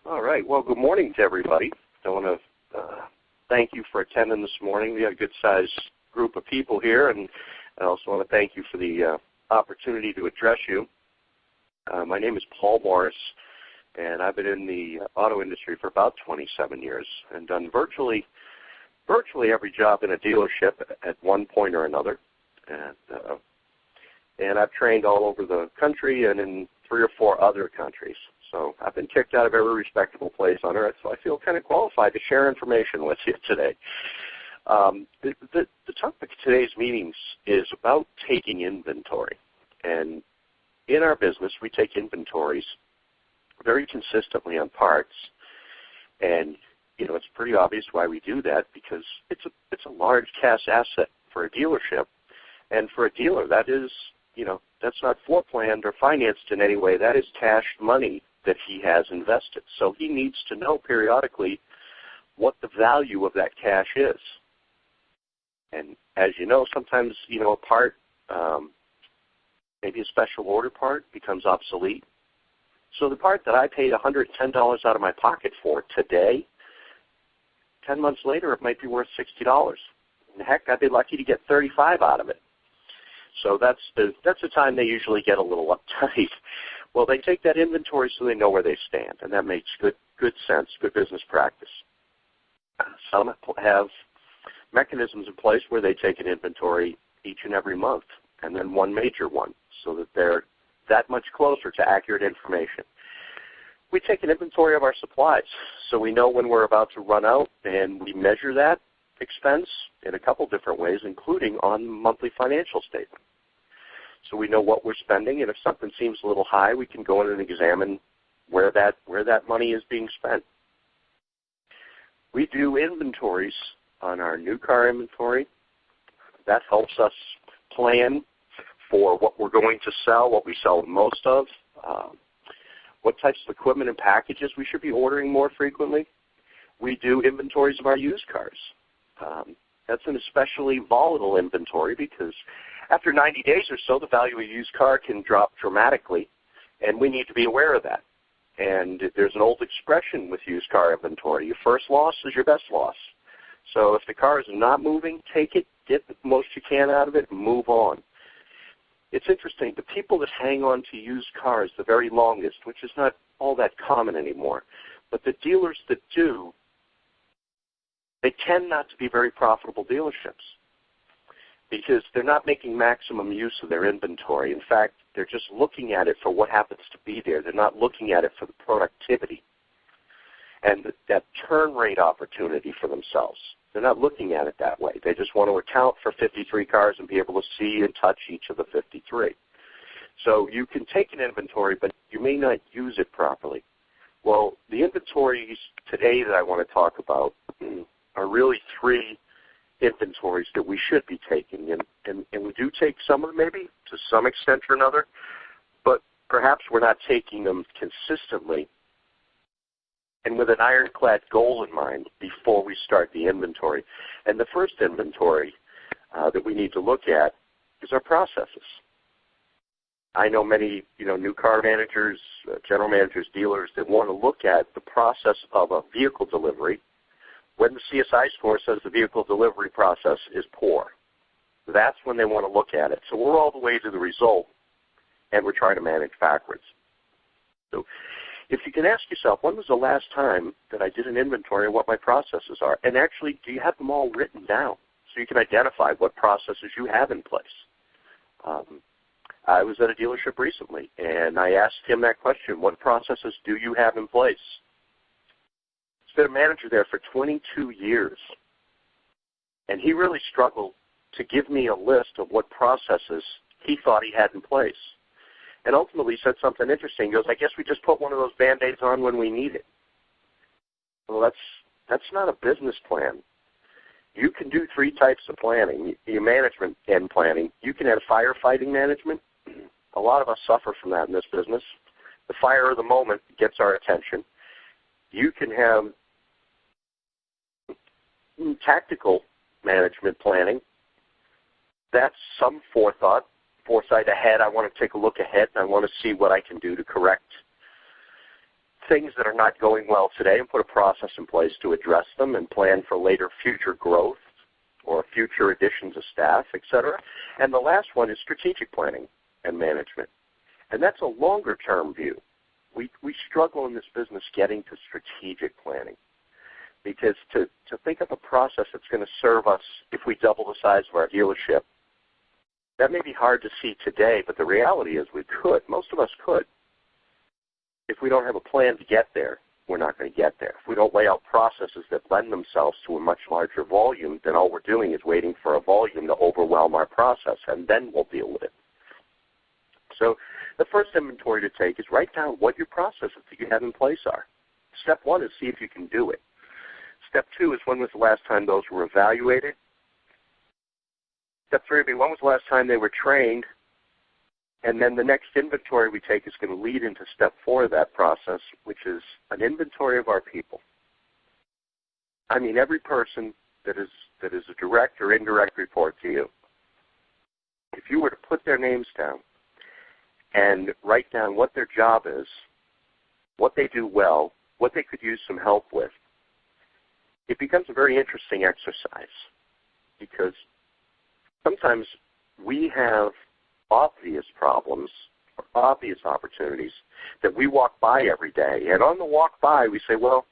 All right. Well, good morning to everybody. I want to thank you for attending this morning. We have a good-sized group of people here, and I also want to thank you for the opportunity to address you. My name is Paul Morris, and I've been in the auto industry for about 27 years and done virtually every job in a dealership at one point or another. And I've trained all over the country and in 3 or 4 other countries. So I've been kicked out of every respectable place on earth, so I feel kind of qualified to share information with you today. The topic of today's meetings is about taking inventory. And in our business, we take inventories very consistently on parts. And, you know, it's pretty obvious why we do that, because it's a large cash asset for a dealership. And for a dealer, that is, you know, that's not floor planned or financed in any way. That is cash money that he has invested. So he needs to know periodically what the value of that cash is. And as you know, sometimes, you know, a part, maybe a special order part, becomes obsolete. So the part that I paid $110 out of my pocket for today, 10 months later, it might be worth $60. And heck, I'd be lucky to get $35 out of it. So that's the time they usually get a little uptight. Well, they take that inventory so they know where they stand, and that makes good sense, good business practice. Some have mechanisms in place where they take an inventory each and every month, and then one major one, so that they're that much closer to accurate information. We take an inventory of our supplies, so we know when we're about to run out, and we measure that expense in a couple different ways, including on the monthly financial statement. So we know what we're spending, and if something seems a little high, we can go in and examine where that money is being spent. We do inventories on our new car inventory. That helps us plan for what we're going to sell, what we sell the most of, what types of equipment and packages we should be ordering more frequently. We do inventories of our used cars. That's an especially volatile inventory because after 90 days or so, the value of a used car can drop dramatically, and we need to be aware of that. And there's an old expression with used car inventory: your first loss is your best loss. So if the car is not moving, take it, get the most you can out of it, and move on. It's interesting, the people that hang on to used cars the very longest, which is not all that common anymore, but the dealers that do, they tend not to be very profitable dealerships because they're not making maximum use of their inventory. In fact, they're just looking at it for what happens to be there. They're not looking at it for the productivity and that turn rate opportunity for themselves. They're not looking at it that way. They just want to account for 53 cars and be able to see and touch each of the 53. So you can take an inventory, but you may not use it properly. Well, the inventories today that I want to talk about are really 3 inventories that we should be taking. And we do take some of them maybe to some extent or another, but perhaps we're not taking them consistently and with an ironclad goal in mind before we start the inventory. And the first inventory that we need to look at is our processes. I know many, new car managers, general managers, dealers that want to look at the process of a vehicle delivery when the CSI score says the vehicle delivery process is poor. That's when they want to look at it. So we're all the way to the result, and we're trying to manage backwards. So if you can ask yourself, when was the last time that I did an inventory of what my processes are? And actually, do you have them all written down so you can identify what processes you have in place? I was at a dealership recently, and I asked him that question: what processes do you have in place? He's been a manager there for 22 years, and he really struggled to give me a list of what processes he thought he had in place. And ultimately said something interesting. He goes, I guess we just put one of those Band-Aids on when we need it. Well, that's not a business plan. You can do 3 types of planning. Your management and planning. You can have firefighting management. A lot of us suffer from that in this business. The fire of the moment gets our attention. You can have tactical management planning. That's some foresight ahead. I want to take a look ahead, and I want to see what I can do to correct things that are not going well today and put a process in place to address them and plan for later future growth or future additions of staff, et cetera. And the last one is strategic planning and management. And that's a longer-term view. We struggle in this business getting to strategic planning because to think of a process that's going to serve us if we double the size of our dealership, that may be hard to see today, but the reality is we could. Most of us could. If we don't have a plan to get there, we're not going to get there. If we don't lay out processes that lend themselves to a much larger volume, then all we're doing is waiting for a volume to overwhelm our process, and then we'll deal with it. So the first inventory to take is write down what your processes that you have in place are. Step one is see if you can do it. Step two is when was the last time those were evaluated. Step three would be when was the last time they were trained. And then the next inventory we take is going to lead into step four of that process, which is an inventory of our people. I mean, every person that is a direct or indirect report to you. If you were to put their names down and write down what their job is, what they do well, what they could use some help with, it becomes a very interesting exercise because sometimes we have obvious problems or obvious opportunities that we walk by every day. And on the walk by, we say, well,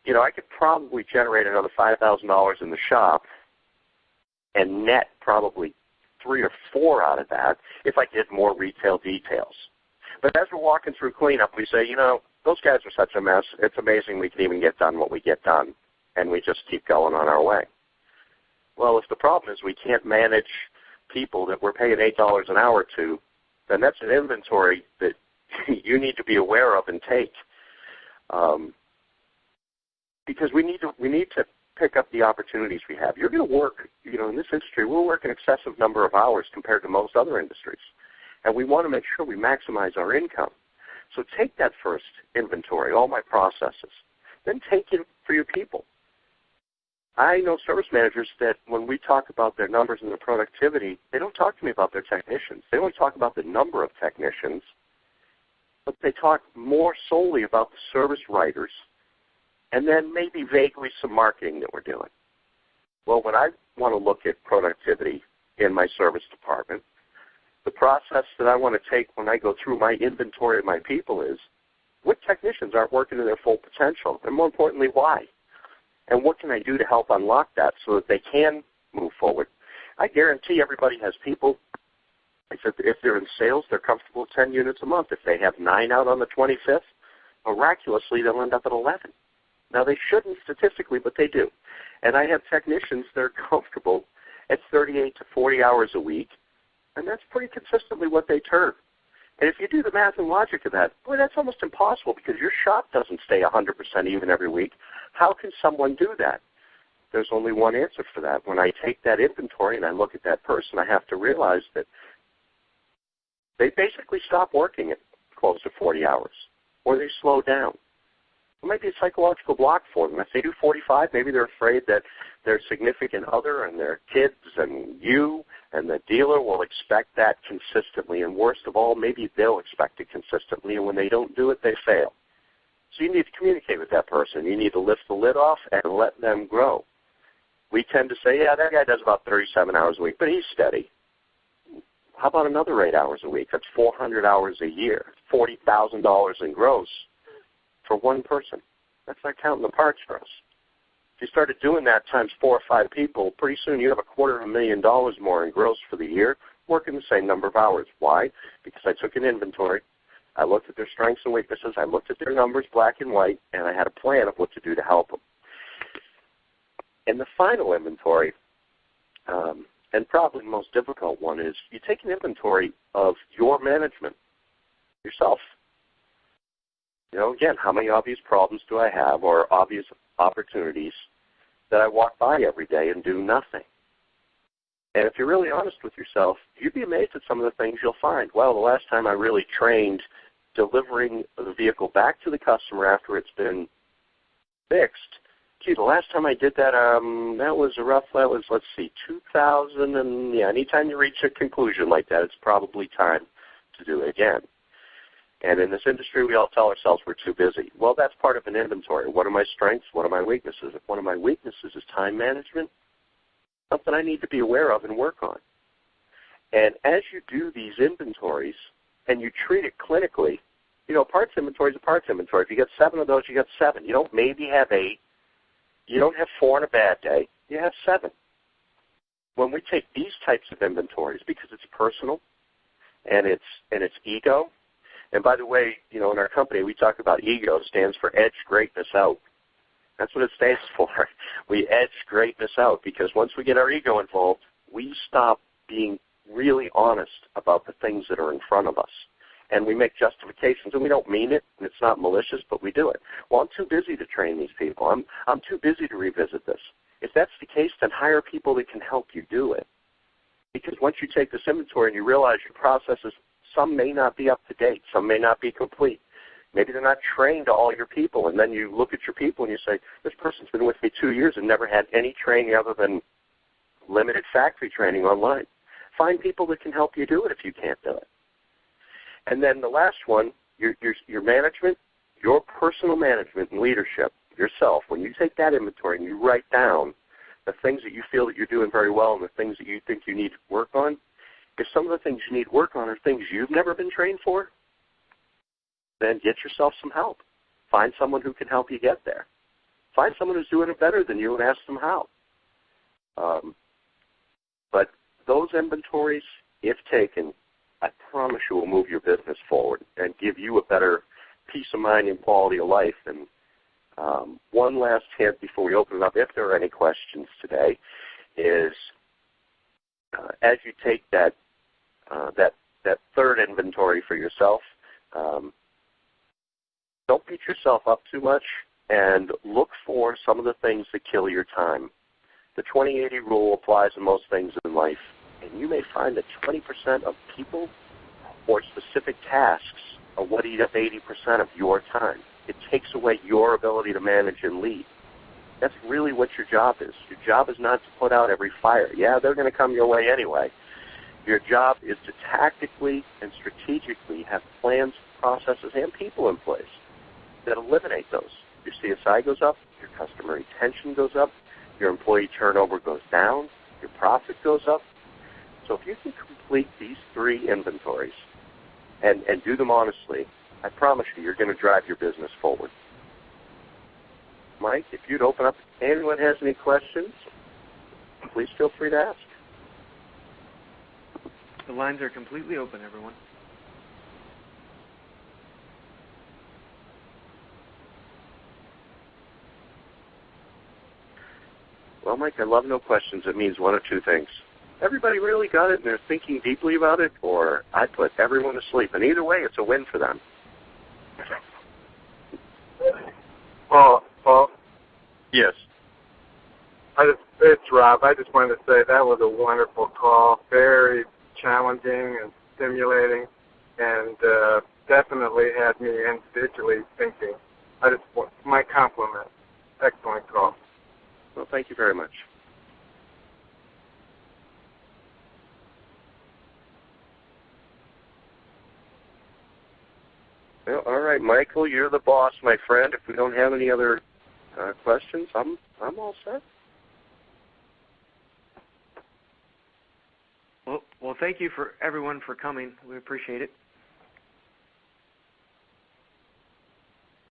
you know, I could probably generate another $5,000 in the shop and net probably 3 or 4 out of that if I did more retail details. But as we're walking through cleanup, we say, you know, those guys are such a mess. It's amazing we can even get done what we get done, and we just keep going on our way. Well, if the problem is we can't manage people that we're paying $8 an hour to, then that's an inventory that you need to be aware of and take. Because we need to pick up the opportunities we have. You're going to work, you know, in this industry, we'll work an excessive number of hours compared to most other industries. And we want to make sure we maximize our income. So take that first inventory, all my processes. Then take it for your people. I know service managers that when we talk about their numbers and their productivity, they don't talk to me about their technicians. They only talk about the number of technicians, but they talk more solely about the service writers and then maybe vaguely some marketing that we're doing. Well, when I want to look at productivity in my service department, the process that I want to take when I go through my inventory of my people is what technicians aren't working to their full potential, and more importantly, why? And what can I do to help unlock that so that they can move forward? I guarantee everybody has people. I said if they're in sales, they're comfortable with 10 units a month. If they have 9 out on the 25th, miraculously they'll end up at 11. Now they shouldn't statistically, but they do. And I have technicians that are comfortable at 38 to 40 hours a week, and that's pretty consistently what they turn. And if you do the math and logic of that, boy, that's almost impossible because your shop doesn't stay 100% even every week. How can someone do that? There's only one answer for that. When I take that inventory and I look at that person, I have to realize that they basically stop working at close to 40 hours, or they slow down. It might be a psychological block for them. If they do 45, maybe they're afraid that their significant other and their kids and you and the dealer will expect that consistently. And worst of all, maybe they'll expect it consistently, and when they don't do it, they fail. So you need to communicate with that person. You need to lift the lid off and let them grow. We tend to say, yeah, that guy does about 37 hours a week, but he's steady. How about another 8 hours a week? That's 400 hours a year, $40,000 in gross for one person. That's not counting the parts for us. If you started doing that times 4 or 5 people, pretty soon you have $250,000 more in gross for the year, working the same number of hours. Why? Because I took an inventory. I looked at their strengths and weaknesses. I looked at their numbers, black and white, and I had a plan of what to do to help them. And the final inventory, and probably the most difficult one, is you take an inventory of your management, yourself. You know, again, how many obvious problems do I have or obvious opportunities that I walk by every day and do nothing? And if you're really honest with yourself, you'd be amazed at some of the things you'll find. Well, the last time I really trained delivering the vehicle back to the customer after it's been fixed, gee, the last time I did that, that was, let's see, 2000, and yeah, anytime you reach a conclusion like that, it's probably time to do it again. And in this industry, we all tell ourselves we're too busy. Well, that's part of an inventory. What are my strengths? What are my weaknesses? If one of my weaknesses is time management, something I need to be aware of and work on. And as you do these inventories and you treat it clinically, parts inventory is a parts inventory. If you get 7 of those, you get 7. You don't maybe have 8. You don't have 4 on a bad day. You have 7. When we take these types of inventories, because it's personal and it's ego, and by the way, in our company we talk about ego stands for edge greatness out. That's what it stands for. We edge greatness out because once we get our ego involved, we stop being really honest about the things that are in front of us. And we make justifications, and we don't mean it, and it's not malicious, but we do it. Well, I'm too busy to train these people. I'm too busy to revisit this. If that's the case, then hire people that can help you do it. Because once you take this inventory and you realize your processes, some may not be up to date, some may not be complete. Maybe they're not trained to all your people, and then you look at your people and you say, this person's been with me 2 years and never had any training other than limited factory training online. Find people that can help you do it if you can't do it. And then the last one, your management, your personal management and leadership, yourself, when you take that inventory and you write down the things that you feel that you're doing very well and the things that you think you need to work on, if some of the things you need to work on are things you've never been trained for, then get yourself some help. Find someone who can help you get there. Find someone who's doing it better than you and ask them how. But those inventories, if taken, I promise you will move your business forward and give you a better peace of mind and quality of life. And one last hint before we open it up, if there are any questions today, is as you take that third inventory for yourself, don't beat yourself up too much and look for some of the things that kill your time. The 20-80 rule applies in most things in life, and you may find that 20% of people or specific tasks are what eat up 80% of your time. It takes away your ability to manage and lead. That's really what your job is. Your job is not to put out every fire. Yeah, they're going to come your way anyway. Your job is to tactically and strategically have plans, processes, and people in place that eliminate those. Your CSI goes up, your customer retention goes up, your employee turnover goes down, your profit goes up. So if you can complete these 3 inventories and do them honestly, I promise you're going to drive your business forward. Mike, if you'd open up, if anyone has any questions, please feel free to ask. The lines are completely open, everyone. Well, Mike, I love no questions. It means one of 2 things. Everybody really got it and they're thinking deeply about it, or I put everyone to sleep. And either way, it's a win for them. Paul? Yes. It's Rob. I just wanted to say that was a wonderful call, very challenging and stimulating, and definitely had me individually thinking. My compliment. Excellent call. Well, thank you very much. Well, all right, Michael, you're the boss, my friend. If we don't have any other questions, I'm all set. Well, thank you for everyone for coming. We appreciate it.